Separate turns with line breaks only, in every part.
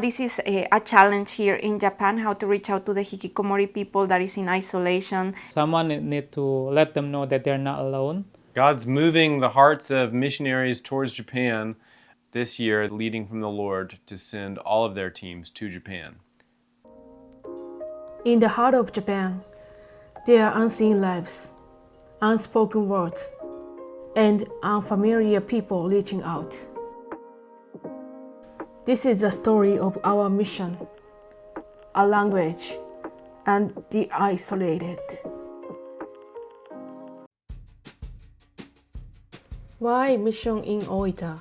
This is a challenge here in Japan, how to reach out to the hikikomori people that is in isolation.
Someone need to let them know that they're not alone.
God's moving the hearts of missionaries towards Japan this year, leading from the Lord to send all of their teams to Japan.
In the heart of Japan, there are unseen lives, unspoken words, and unfamiliar people reaching out. This is the story of our mission, our language, and the isolated. Why mission in Oita?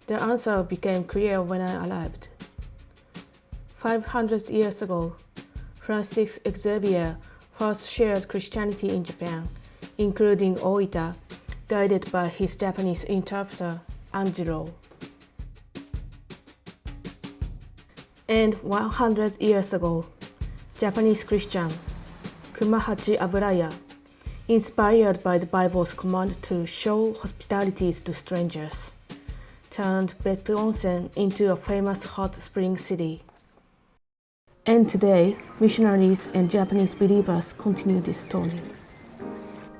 The answer became clear when I arrived. 500 years ago, Francis Xavier first shared Christianity in Japan, including Oita, guided by his Japanese interpreter, Angelo. And 100 years ago, Japanese Christian Kumahachi Aburaya, inspired by the Bible's command to show hospitality to strangers, turned Beppu Onsen into a famous hot spring city. And today, missionaries and Japanese believers continue this story.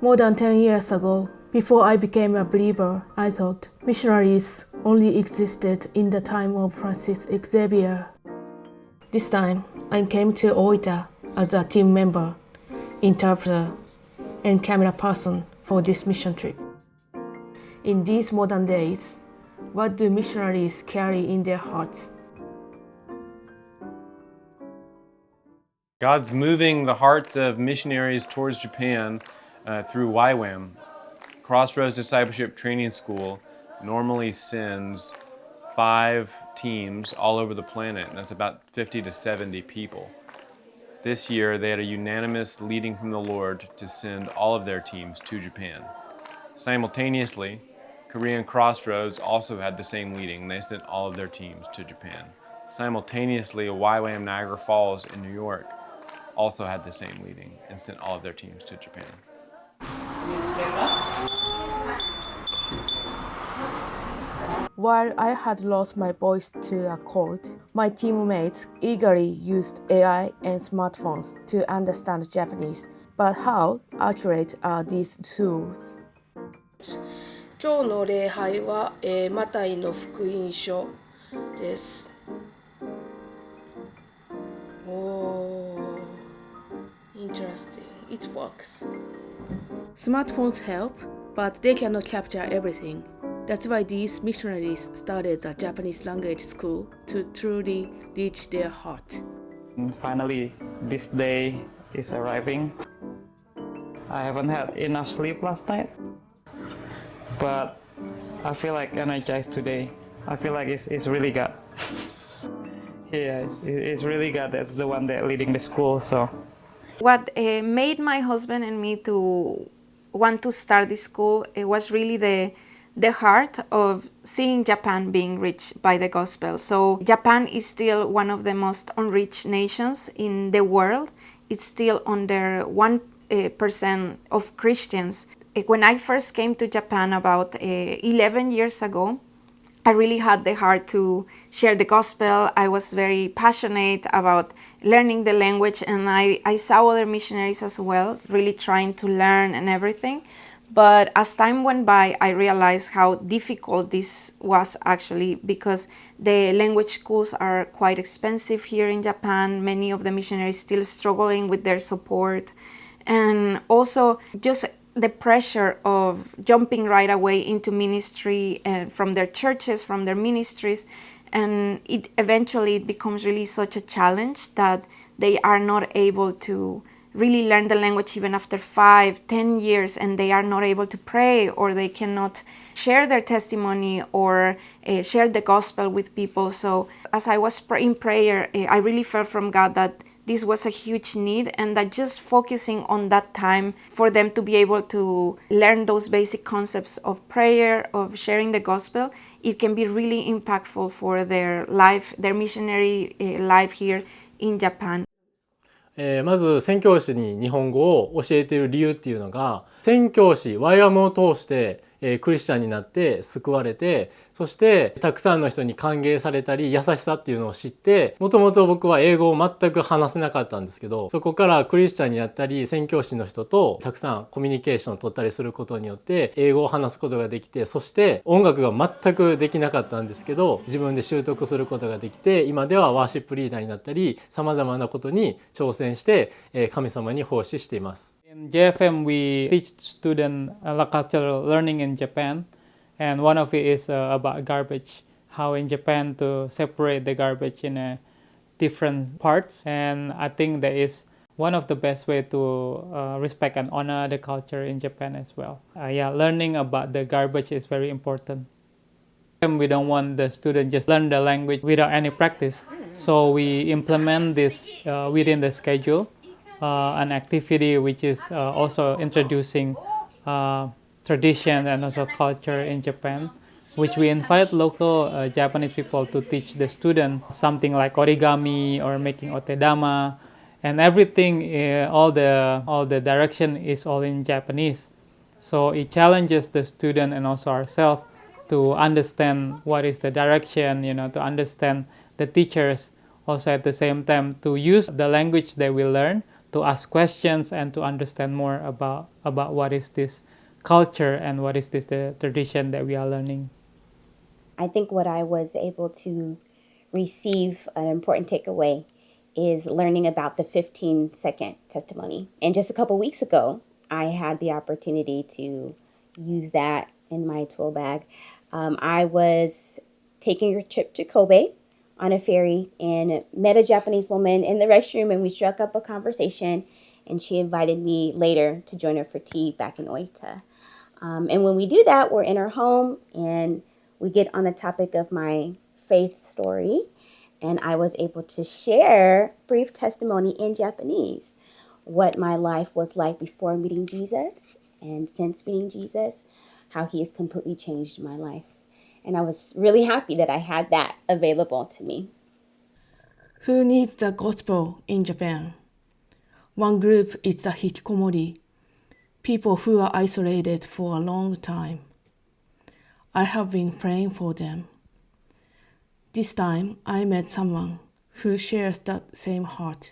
More than 10 years ago, before I became a believer, I thought missionaries only existed in the time of Francis Xavier. This time, I came to Oita as a team member, interpreter, and camera person for this mission trip. In these modern days, what do missionaries carry in their hearts?
God's moving the hearts of missionaries towards Japan through YWAM. Crossroads Discipleship Training School normally sends 5 teams all over the planet, and that's about 50 to 70 people. This year, they had a unanimous leading from the Lord to send all of their teams to Japan. Simultaneously, Korean Crossroads also had the same leading. They sent all of their teams to Japan. Simultaneously, YWAM Niagara Falls in New York also had the same leading and sent all of their teams to Japan.
While I had lost my voice to a cold, my teammates eagerly used AI and smartphones to understand Japanese. But how accurate are these tools? 今日の礼拝は、マタイの福音書です。Oh, interesting. It works. Smartphones help, but they cannot capture everything. That's why these missionaries started a Japanese language school to truly reach their heart.
And finally, this day is arriving. I haven't had enough sleep last night, but I feel like energized today. I feel like it's really God. Yeah, it's really God that's the one that leading the school. So,
What made my husband and me to want to start this school, it was really the heart of seeing Japan being reached by the gospel. So Japan is still one of the most unreached nations in the world. It's still under 1% of Christians. When I first came to Japan about 11 years ago, I really had the heart to share the gospel. I was very passionate about learning the language, and I saw other missionaries as well, really trying to learn and everything. But as time went by, I realized how difficult this was actually, because the language schools are quite expensive here in Japan. Many of the missionaries still struggling with their support. And also just the pressure of jumping right away into ministry from their churches, from their ministries. And it eventually becomes really such a challenge that they are not able to really learn the language even after 5-10 years, and they are not able to pray, or they cannot share their testimony or share the gospel with people. So as I was in prayer, I really felt from God that this was a huge need, and that just focusing on that time for them to be able to learn those basic concepts of prayer, of sharing the gospel, it can be really impactful for their life, their missionary life here in Japan.
まず宣教師に日本語を教えている理由っていうのが、宣教師YWAMを通してクリスチャンになって救われて、そしてたくさんの人に歓迎されたり優しさっていうのを知って、もともと僕は英語を全く話せなかったんですけど、そこからクリスチャンになったり宣教師の人とたくさんコミュニケーションを取ったりすることによって英語を話すことができて、そして音楽が全くできなかったんですけど自分で習得することができて、今ではワーシップリーダーになったりさまざまなことに挑戦して神様に奉仕しています。
In JFM, we teach students cultural learning in Japan, and one of it is about garbage. How in Japan to separate the garbage in different parts, and I think that is one of the best way to respect and honor the culture in Japan as well. Learning about the garbage is very important. We don't want the student just learn the language without any practice, so we implement this within the schedule. An activity which is also introducing tradition and also culture in Japan, which we invite local Japanese people to teach the student something like origami or making otedama, and everything, all the direction is all in Japanese. So it challenges the student and also ourselves to understand what is the direction, to understand the teachers, also at the same time to use the language that we learn to ask questions and to understand more about what is this culture and what is this the tradition that we are learning.
I think what I was able to receive, an important takeaway, is learning about the 15-second testimony. And just a couple weeks ago, I had the opportunity to use that in my tool bag. I was taking a trip to Kobe on a ferry and met a Japanese woman in the restroom, and we struck up a conversation, and she invited me later to join her for tea back in Oita. And when we do that, we're in her home and we get on the topic of my faith story, and I was able to share brief testimony in Japanese, what my life was like before meeting Jesus and since meeting Jesus, how he has completely changed my life. And I was really happy that I had that available to me.
Who needs the gospel in Japan? One group is the hikikomori, people who are isolated for a long time. I have been praying for them. This time I met someone who shares that same heart.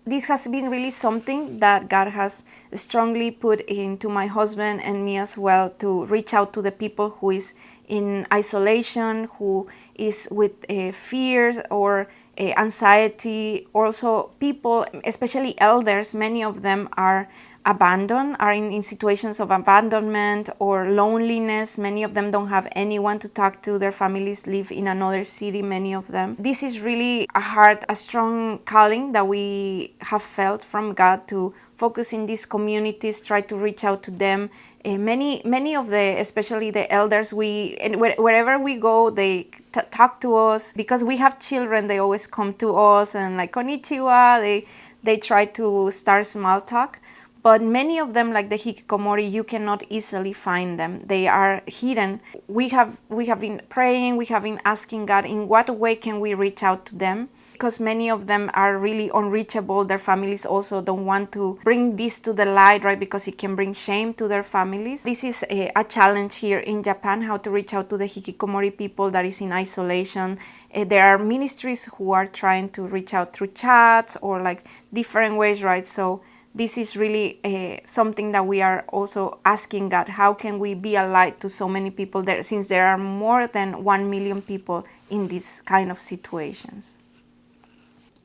This has been really something that God has strongly put into my husband and me as well, to reach out to the people who is in isolation, who is with fears or anxiety. Also people, especially elders, many of them are abandoned, are in situations of abandonment or loneliness. Many of them don't have anyone to talk to. Their families live in another city, many of them. This is really a strong calling that we have felt from God to focus in these communities, try to reach out to them. Many of the, especially the elders, wherever we go, they talk to us. Because we have children, they always come to us and like, konnichiwa, they try to start small talk. But many of them, like the hikikomori, you cannot easily find them. They are hidden. We have been praying, we have been asking God, in what way can we reach out to them? Because many of them are really unreachable. Their families also don't want to bring this to the light, right? Because it can bring shame to their families. This is a challenge here in Japan, how to reach out to the hikikomori people that is in isolation. There are ministries who are trying to reach out through chats or like different ways, right? So this is really something that we are also asking God, how can we be a light to so many people there, since there are more than 1 million people in these kind of situations.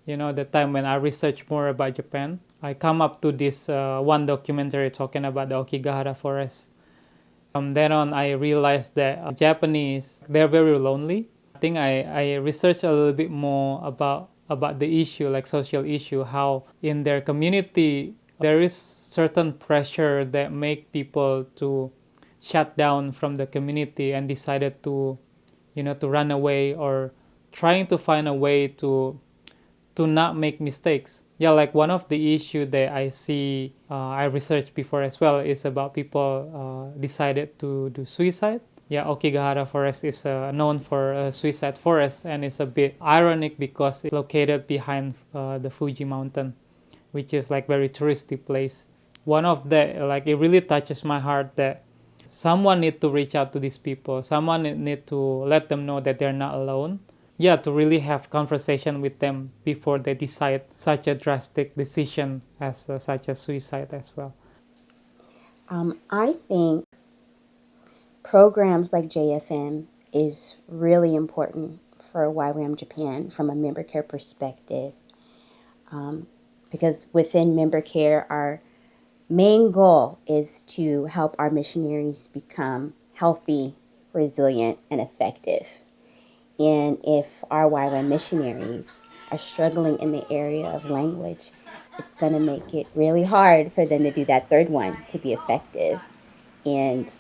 The time when I research more about Japan, I come up to this one documentary talking about the Okigahara forest. From then on, I realized that Japanese, they're very lonely. I think I researched a little bit more about the issue, like social issue, how in their community there is certain pressure that make people to shut down from the community and decided to run away or trying to find a way to not make mistakes. Like one of the issue that I see, I researched before as well, is about people decided to do suicide. Okigahara forest is known for suicide forest, and it's a bit ironic because it's located behind the Fuji mountain, which is like very touristy place. One of the, like, it really touches my heart that Someone need to reach out to these people. Someone need to let them know that they're not alone. Yeah, to really have conversation with them before they decide such a drastic decision as such as suicide as well.
I think programs like JFM is really important for YWAM Japan from a member care perspective, because within member care, our main goal is to help our missionaries become healthy, resilient, and effective. And if our YWAM missionaries are struggling in the area of language, it's going to make it really hard for them to do that third one to be effective. And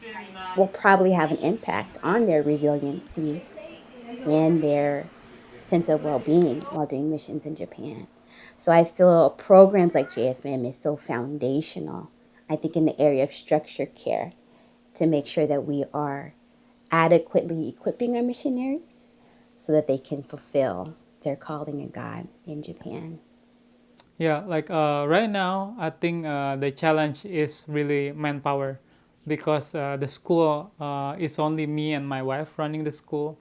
will probably have an impact on their resiliency and their sense of well-being while doing missions in Japan. So I feel programs like JFM is so foundational, I think, in the area of structured care to make sure that we are adequately equipping our missionaries so that they can fulfill their calling in God in Japan.
Yeah, like right now, I think the challenge is really manpower, because the school is only me and my wife running the school,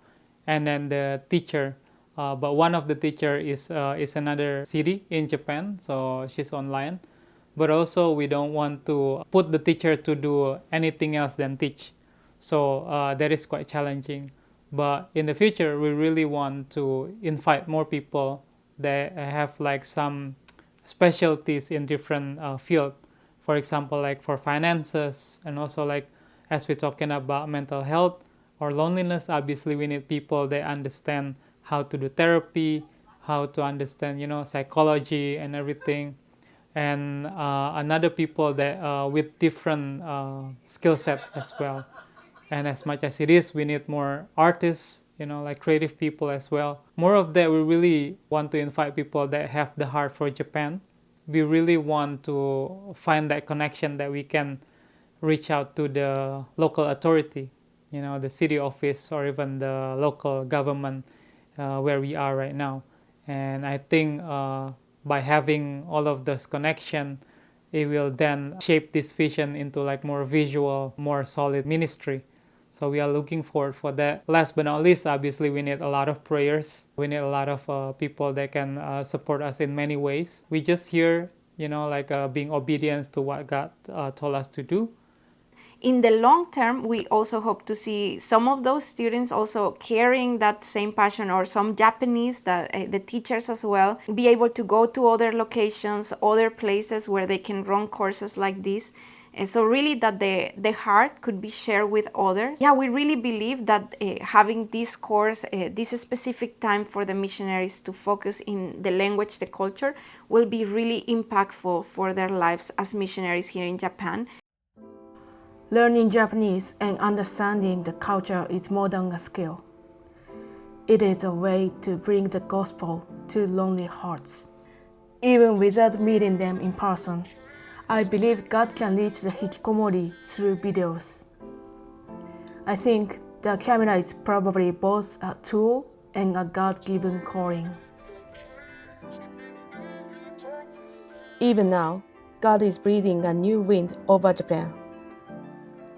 and then the teacher. But one of the teacher is another city in Japan, so she's online. But also we don't want to put the teacher to do anything else than teach. So that is quite challenging. But in the future, we really want to invite more people that have like some specialties in different field. For example, like for finances, and also like as we're talking about mental health or loneliness, obviously we need people that understand how to do therapy, how to understand, psychology and everything. And another people that with different skill set as well. And as much as it is, we need more artists, like creative people as well. More of that, we really want to invite people that have the heart for Japan. We really want to find that connection that we can reach out to the local authority, the city office or even the local government where we are right now. And I think by having all of those connection, it will then shape this vision into like more visual, more solid ministry. So we are looking forward for that. Last but not least, obviously we need a lot of prayers. We need a lot of people that can support us in many ways. We just here, being obedient to what God told us to do.
In the long term, we also hope to see some of those students also carrying that same passion, or some Japanese, that the teachers as well, be able to go to other locations, other places where they can run courses like this. So really that the heart could be shared with others. Yeah, we really believe that having this course, this specific time for the missionaries to focus in the language, the culture, will be really impactful for their lives as missionaries here in Japan.
Learning Japanese and understanding the culture is more than a skill. It is a way to bring the gospel to lonely hearts. Even without meeting them in person, I believe God can reach the hikikomori through videos. I think the camera is probably both a tool and a God-given calling. Even now, God is breathing a new wind over Japan.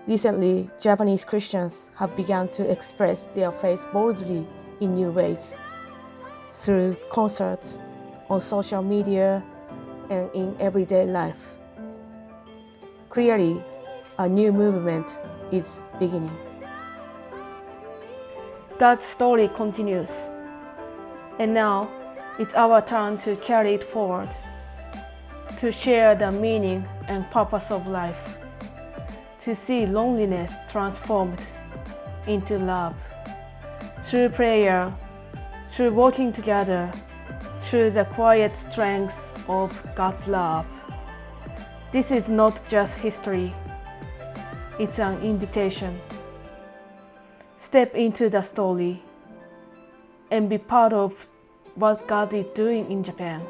Recently, Japanese Christians have begun to express their faith boldly in new ways, through concerts, on social media, and in everyday life. Clearly, a new movement is beginning. God's story continues, and now it's our turn to carry it forward, to share the meaning and purpose of life, to see loneliness transformed into love, through prayer, through working together, through the quiet strength of God's love. This is not just history, it's an invitation. Step into the story and be part of what God is doing in Japan.